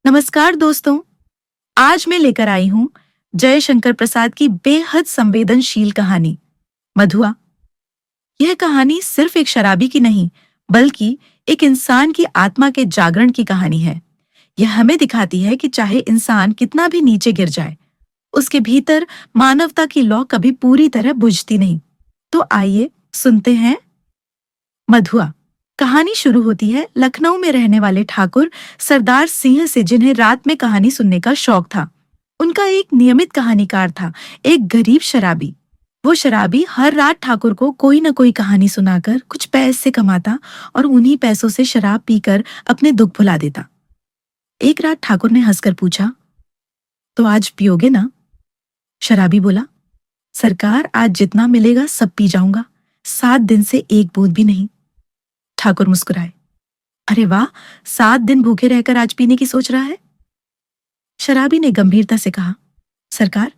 नमस्कार दोस्तों। आज मैं लेकर आई हूँ जयशंकर प्रसाद की बेहद संवेदनशील कहानी मधुआ। यह कहानी सिर्फ एक शराबी की नहीं, बल्कि एक इंसान की आत्मा के जागरण की कहानी है। यह हमें दिखाती है कि चाहे इंसान कितना भी नीचे गिर जाए, उसके भीतर मानवता की लौ कभी पूरी तरह बुझती नहीं। तो आइए सुनते हैं मधुआ। कहानी शुरू होती है लखनऊ में रहने वाले ठाकुर सरदार सिंह से, जिन्हें रात में कहानी सुनने का शौक था। उनका एक नियमित कहानीकार था, एक गरीब शराबी। वो शराबी हर रात ठाकुर को कोई न कोई कहानी सुनाकर कुछ पैसे कमाता और उन्हीं पैसों से शराब पीकर अपने दुख भुला देता। एक रात ठाकुर ने हंसकर पूछा, तो आज पियोगे ना? शराबी बोला, सरकार, आज जितना मिलेगा सब पी जाऊंगा, 7 दिन से एक बूंद भी नहीं। ठाकुर मुस्कुराए, अरे वाह, 7 दिन भूखे रहकर आज पीने की सोच रहा है। शराबी ने गंभीरता से कहा, सरकार,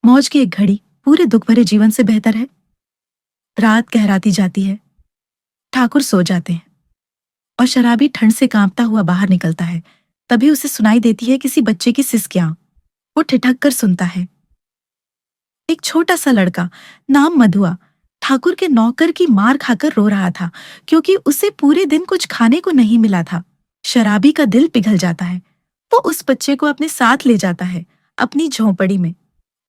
मौज की एक घड़ी पूरे दुख भरे जीवन से बेहतर है। रात गहराती जाती है, ठाकुर सो जाते हैं और शराबी ठंड से कांपता हुआ बाहर निकलता है। तभी उसे सुनाई देती है किसी बच्चे की सिसकियां। वो ठिठक कर सुनता है। एक छोटा सा लड़का, नाम मधुआ, ठाकुर के नौकर की मार खाकर रो रहा था, क्योंकि उसे पूरे दिन कुछ खाने को नहीं मिला था। शराबी का दिल पिघल जाता है। वो उस बच्चे को अपने साथ ले जाता है, अपनी झोंपड़ी में।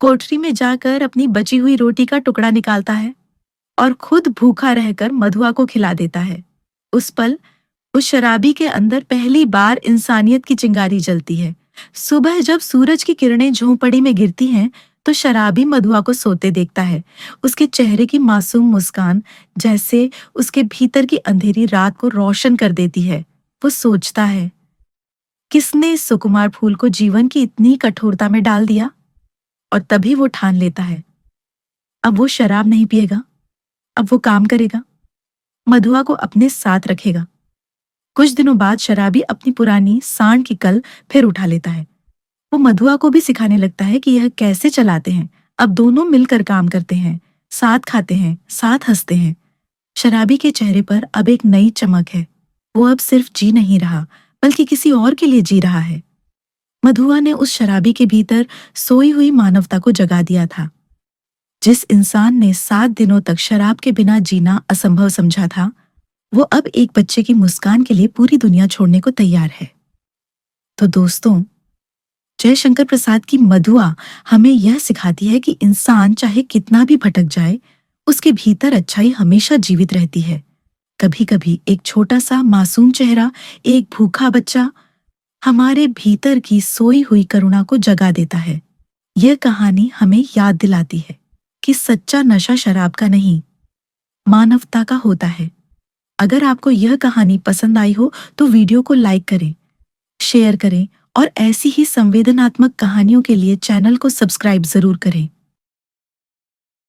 कोठरी में जाकर अपनी बची हुई रोटी का टुकड़ा निकालता है और खुद भूखा रहकर मधुआ को खिला देता है। उस पल उस शराबी के अंदर पहली बार इंसानियत की चिंगारी जलती है। सुबह जब सूरज की किरणें झोंपड़ी में गिरती हैं, तो शराबी मधुआ को सोते देखता है। उसके चेहरे की मासूम मुस्कान जैसे उसके भीतर की अंधेरी रात को रोशन कर देती है। वो सोचता है, किसने इस सुकुमार फूल को जीवन की इतनी कठोरता में डाल दिया? और तभी वो ठान लेता है, अब वो शराब नहीं पिएगा, अब वो काम करेगा, मधुआ को अपने साथ रखेगा। कुछ दिनों बाद शराबी अपनी पुरानी सांड की कल फिर उठा लेता है। वो मधुआ को भी सिखाने लगता है कि यह कैसे चलाते हैं। अब दोनों मिलकर काम करते हैं, साथ खाते हैं, साथ हंसते हैं। शराबी के चेहरे पर अब एक नई चमक है। वो अब सिर्फ जी नहीं रहा, बल्कि किसी और के लिए जी रहा है। मधुआ ने उस शराबी के भीतर सोई हुई मानवता को जगा दिया था। जिस इंसान ने 7 दिनों तक शराब के बिना जीना असंभव समझा था, वो अब एक बच्चे की मुस्कान के लिए पूरी दुनिया छोड़ने को तैयार है। तो दोस्तों, जयशंकर प्रसाद की मधुआ हमें यह सिखाती है कि इंसान चाहे कितना भी भटक जाए, उसके भीतर अच्छाई हमेशा जीवित रहती है। कभी कभी एक छोटा सा मासूम चेहरा, एक भूखा बच्चा हमारे भीतर की सोई हुई करुणा को जगा देता है। यह कहानी हमें याद दिलाती है कि सच्चा नशा शराब का नहीं, मानवता का होता है। अगर आपको यह कहानी पसंद आई हो तो वीडियो को लाइक करें, शेयर करें और ऐसी ही संवेदनात्मक कहानियों के लिए चैनल को सब्सक्राइब जरूर करें।